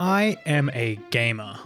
I am a gamer.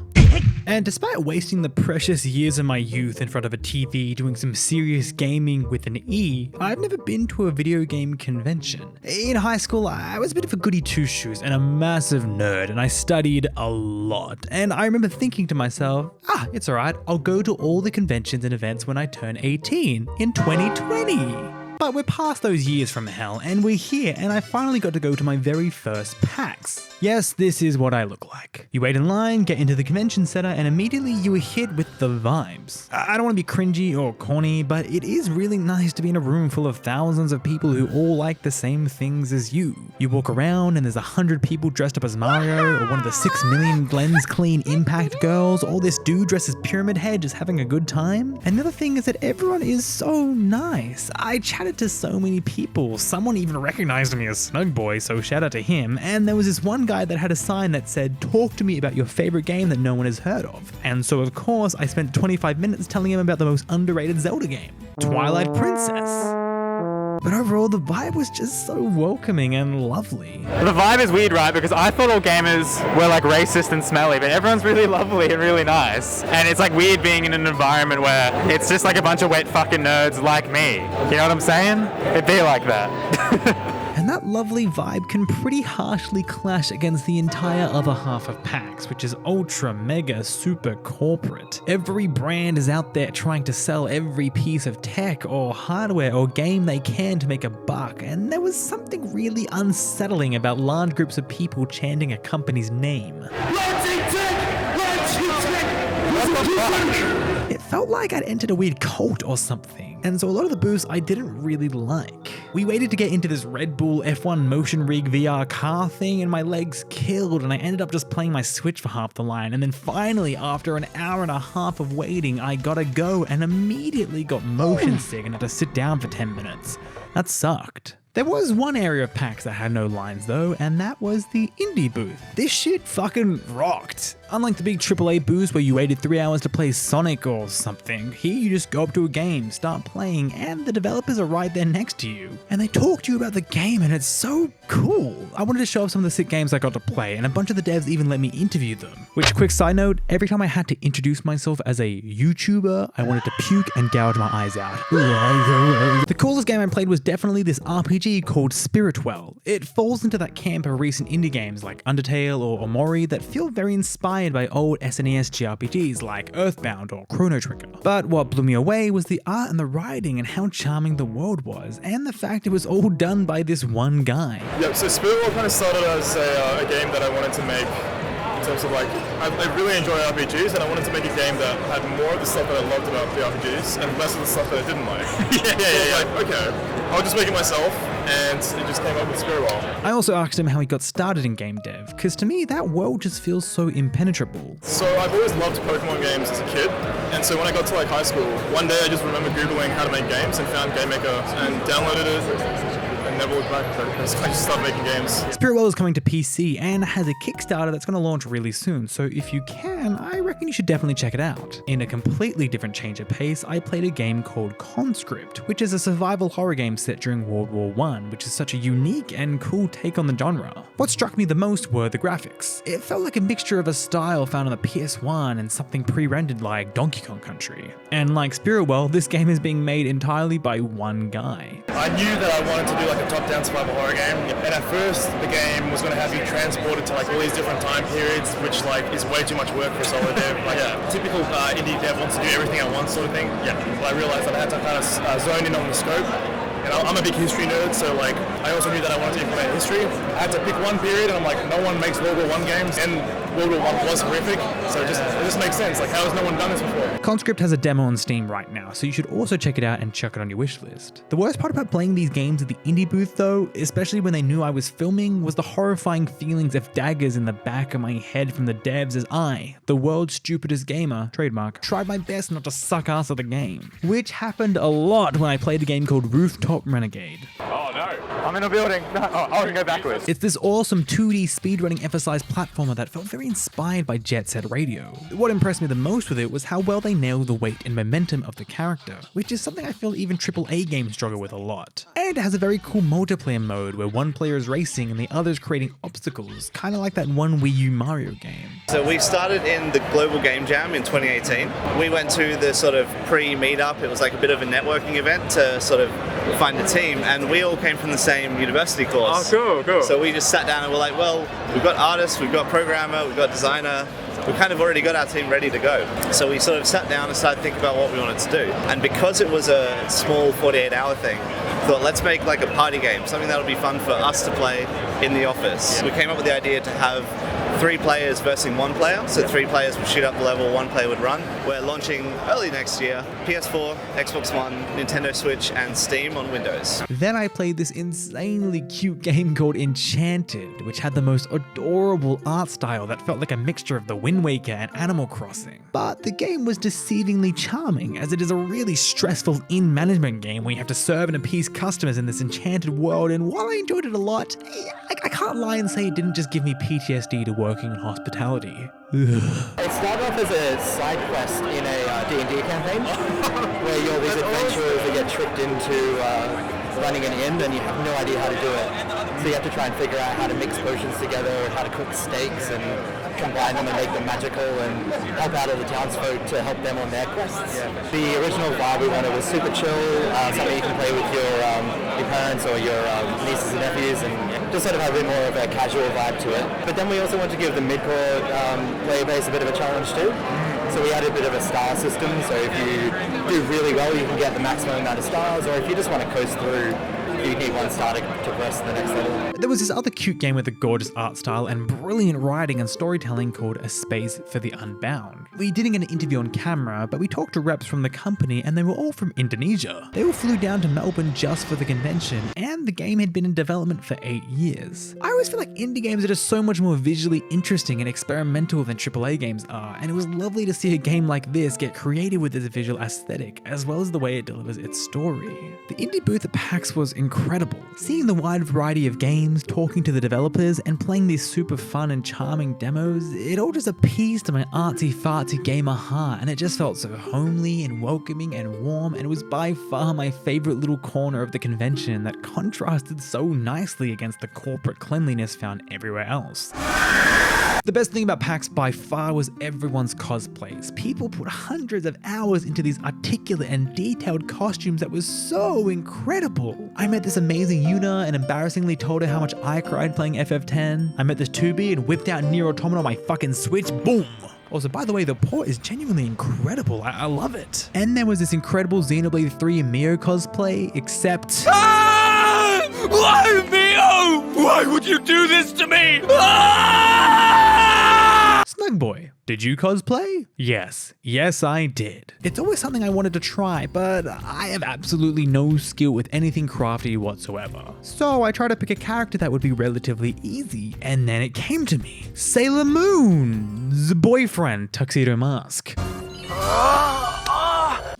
And despite wasting the precious years of my youth in front of a TV doing some serious gaming with an E, I've never been to a video game convention. In high school, I was a bit of a goody two-shoes and a massive nerd, and I studied a lot. And I remember thinking to myself, it's alright, I'll go to all the conventions and events when I turn 18 in 2020. But we're past those years from hell, and we're here, and I finally got to go to my very first PAX. Yes, this is what I look like. You wait in line, get into the convention center, and immediately you are hit with the vibes. I don't want to be cringy or corny, but it is really nice to be in a room full of thousands of people who all like the same things as you. You walk around and there's 100 people dressed up as Mario, or one of the 6 million Glenn's Clean Impact girls, or this dude dressed as Pyramid Head just having a good time. And the other thing is that everyone is so nice. I chatted to so many people. Someone even recognized me as Snugboy, so shout out to him. And there was this one guy that had a sign that said, "Talk to me about your favorite game that no one has heard of." And so of course I spent 25 minutes telling him about the most underrated Zelda game, Twilight Princess. But overall, the vibe was just so welcoming and lovely. The vibe is weird, right? Because I thought all gamers were like racist and smelly, but everyone's really lovely and really nice. And it's like weird being in an environment where it's just like a bunch of wet fucking nerds like me. You know what I'm saying? It'd be like that. And that lovely vibe can pretty harshly clash against the entire other half of PAX, which is ultra, mega, super corporate. Every brand is out there trying to sell every piece of tech or hardware or game they can to make a buck, and there was something really unsettling about large groups of people chanting a company's name. It felt like I'd entered a weird cult or something, and so a lot of the booths I didn't really like. We waited to get into this Red Bull F1 motion rig VR car thing, and my legs killed, and I ended up just playing my Switch for half the line, and then finally, after an hour and a half of waiting, I gotta go and immediately got motion sick and had to sit down for 10 minutes. That sucked. There was one area of PAX that had no lines though, and that was the indie booth. This shit fucking rocked. Unlike the big AAA booths where you waited 3 hours to play Sonic or something, here you just go up to a game, start playing, and the developers are right there next to you. And they talk to you about the game, and it's so cool. I wanted to show off some of the sick games I got to play, and a bunch of the devs even let me interview them. Which, quick side note, every time I had to introduce myself as a YouTuber, I wanted to puke and gouge my eyes out. The coolest game I played was definitely this RPG called Spirituel. It falls into that camp of recent indie games like Undertale or Omori that feel very inspired by old SNES JRPGs like Earthbound or Chrono Trigger. But what blew me away was the art and the writing and how charming the world was, and the fact it was all done by this one guy. Yeah, so Spirituel kind of started as a game that I wanted to make in terms of like, I really enjoy RPGs, and I wanted to make a game that had more of the stuff that I loved about the RPGs and less of the stuff that I didn't like. Like, okay, I'll just make it myself, and it just came up with Spirituel. I also asked him how he got started in game dev, because to me that world just feels so impenetrable. So I've always loved Pokemon games as a kid, and so when I got to like high school, one day I just remember Googling how to make games and found Game Maker and downloaded it. Never looked back. I just started making games. Spirituel is coming to PC and has a Kickstarter that's going to launch really soon, so if you can, I reckon you should definitely check it out. In a completely different change of pace, I played a game called Conscript, which is a survival horror game set during World War I, which is such a unique and cool take on the genre. What struck me the most were the graphics. It felt like a mixture of a style found on the PS1 and something pre-rendered like Donkey Kong Country. And like Spirituel, this game is being made entirely by one guy. I knew that I wanted to do like a top-down survival horror game, and at first the game was going to have you transported to like all these different time periods, which like is way too much work for a solo dev. Like typical indie dev wants to do everything at once sort of thing. Yeah. But I realized that I had to kind of zone in on the scope. And I'm a big history nerd, so like I also knew that I wanted to implement history. I had to pick one period, and I'm like, no one makes World War I games, and World War I was horrific, so it just makes sense. Like, how has no one done this before? Conscript has a demo on Steam right now, so you should also check it out and chuck it on your wish list. The worst part about playing these games at the indie booth though, especially when they knew I was filming, was the horrifying feelings of daggers in the back of my head from the devs as I, the world's stupidest gamer, trademark, tried my best not to suck ass at the game. Which happened a lot when I played a game called Rooftop Renegade. Oh no, I'm in a building. No, I can go backwards. It's this awesome 2D speedrunning emphasized platformer that felt very inspired by Jet Set Radio. What impressed me the most with it was how well they nailed the weight and momentum of the character, which is something I feel even AAA games struggle with a lot. And it has a very cool multiplayer mode where one player is racing and the other is creating obstacles, kind of like that one Wii U Mario game. So we started in the Global Game Jam in 2018. We went to the sort of pre-meetup. It was like a bit of a networking event to sort of find a team, and we all came from the same university course. Oh, cool. So we just sat down and we're like, well, we've got artists, we've got programmer, we've got designer. We kind of already got our team ready to go. So we sort of sat down and started thinking about what we wanted to do. And because it was a small 48-hour thing, thought let's make like a party game, something that'll be fun for us to play in the office. We came up with the idea to have 3 players versus 1 player. So 3 players would shoot up the level, 1 player would run. We're launching early next year, PS4, Xbox One, Nintendo Switch, and Steam on Windows. Then I played this insanely cute game called Enchanted, which had the most adorable art style that felt like a mixture of the Wind Waker and Animal Crossing. But the game was deceivingly charming, as it is a really stressful in-management game where you have to serve and appease customers in this enchanted world, and while I enjoyed it a lot, I can't lie and say it didn't just give me PTSD to working in hospitality. It started off as a side quest in a D&D campaign where you're these adventurers that get tricked into running an inn and you have no idea how to do it. So you have to try and figure out how to mix potions together, how to cook steaks and combine them and make them magical and help out all the townsfolk to help them on their quests. The original vibe we wanted was super chill, something you can play with your parents or your nieces and nephews, and just sort of have a bit more of a casual vibe to it. But then we also want to give the mid-core player base a bit of a challenge too. So we added a bit of a star system, so if you do really well you can get the maximum amount of stars, or if you just want to coast through, you need 1 star to progress to the next level. There was this other cute game with a gorgeous art style and brilliant writing and storytelling called A Space for the Unbound. We didn't get an interview on camera, but we talked to reps from the company and they were all from Indonesia. They all flew down to Melbourne just for the convention, and the game had been in development for 8 years. I always feel like indie games are just so much more visually interesting and experimental than AAA games are, and it was lovely to see a game like this get creative with its visual aesthetic, as well as the way it delivers its story. The indie booth at PAX was incredible. Seeing the wide variety of games, talking to the developers, and playing these super fun and charming demos, it all just appeased to my artsy-fartsy gamer heart, and it just felt so homely and welcoming and warm, and it was by far my favorite little corner of the convention that contrasted so nicely against the corporate cleanliness found everywhere else. The best thing about PAX by far was everyone's cosplays. People put hundreds of hours into these articulate and detailed costumes that was so incredible. I met this amazing Yuna and embarrassingly told her how much I cried playing FF10. I met this 2B and whipped out Nier Automata on my fucking Switch. Boom! Also, by the way, the port is genuinely incredible. I love it. And there was this incredible Xenoblade 3 Mio cosplay, except... Why, Mio? Why would you do this to me? Snugboy, did you cosplay? Yes, I did. It's always something I wanted to try, but I have absolutely no skill with anything crafty whatsoever. So I tried to pick a character that would be relatively easy, and then it came to me. Sailor Moon's boyfriend, Tuxedo Mask.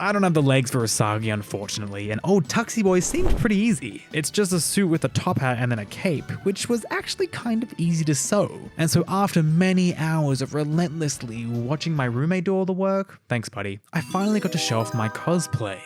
I don't have the legs for Usagi, unfortunately, and old Tuxie Boy seemed pretty easy. It's just a suit with a top hat and then a cape, which was actually kind of easy to sew. And so after many hours of relentlessly watching my roommate do all the work, thanks buddy, I finally got to show off my cosplay.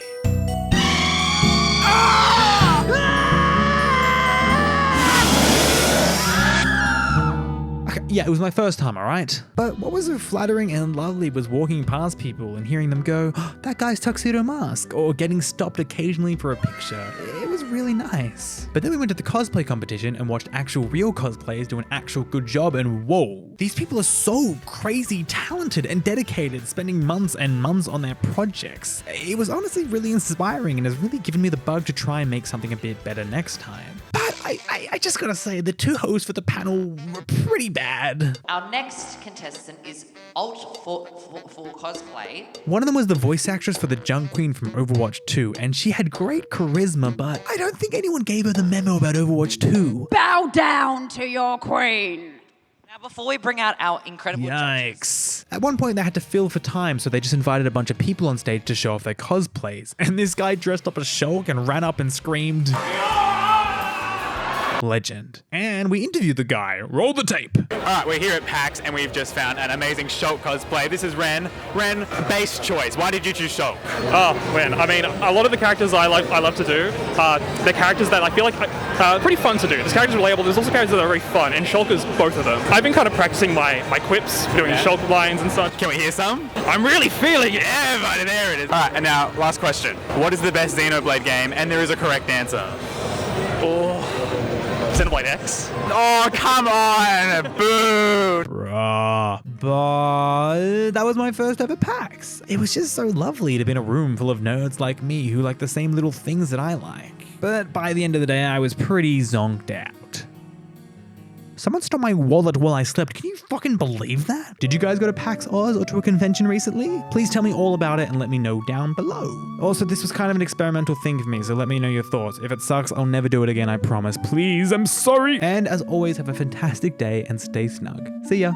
Yeah, it was my first time, alright? But what was so flattering and lovely was walking past people and hearing them go, oh, that guy's Tuxedo Mask, or getting stopped occasionally for a picture. It was really nice. But then we went to the cosplay competition and watched actual real cosplayers do an actual good job, and whoa, these people are so crazy talented and dedicated, spending months and months on their projects. It was honestly really inspiring and has really given me the bug to try and make something a bit better next time. But I just gotta say, the 2 hosts for the panel were pretty bad. Our next contestant is Alt for Cosplay. One of them was the voice actress for the Junk Queen from Overwatch 2, and she had great charisma, but I don't think anyone gave her the memo about Overwatch 2. Bow down to your queen. Now, before we bring out our incredible judges, At one point, they had to fill for time, so they just invited a bunch of people on stage to show off their cosplays, and this guy dressed up as Shulk and ran up and screamed, Legend. And we interviewed the guy. Roll the tape. Alright, we're here at PAX and we've just found an amazing Shulk cosplay. This is Ren. Ren, base choice. Why did you choose Shulk? Oh, man. I mean, a lot of the characters I love to do, they're characters that I feel like are pretty fun to do. There's characters relatable, there's also characters that are very fun, and Shulk is both of them. I've been kind of practicing my quips, doing Shulk lines and such. Can we hear some? I'm really feeling it! Yeah, buddy, there it is. Alright, and now, last question. What is the best Xenoblade game? And there is a correct answer. Oh, Xenoblade X. Oh, come on! Boo! Bruh. But that was my first ever PAX. It was just so lovely to be in a room full of nerds like me who like the same little things that I like. But by the end of the day, I was pretty zonked out. Someone stole my wallet while I slept. Can you fucking believe that? Did you guys go to PAX Oz or to a convention recently? Please tell me all about it and let me know down below. Also, this was kind of an experimental thing for me, so let me know your thoughts. If it sucks, I'll never do it again, I promise. Please, I'm sorry. And as always, have a fantastic day and stay snug. See ya.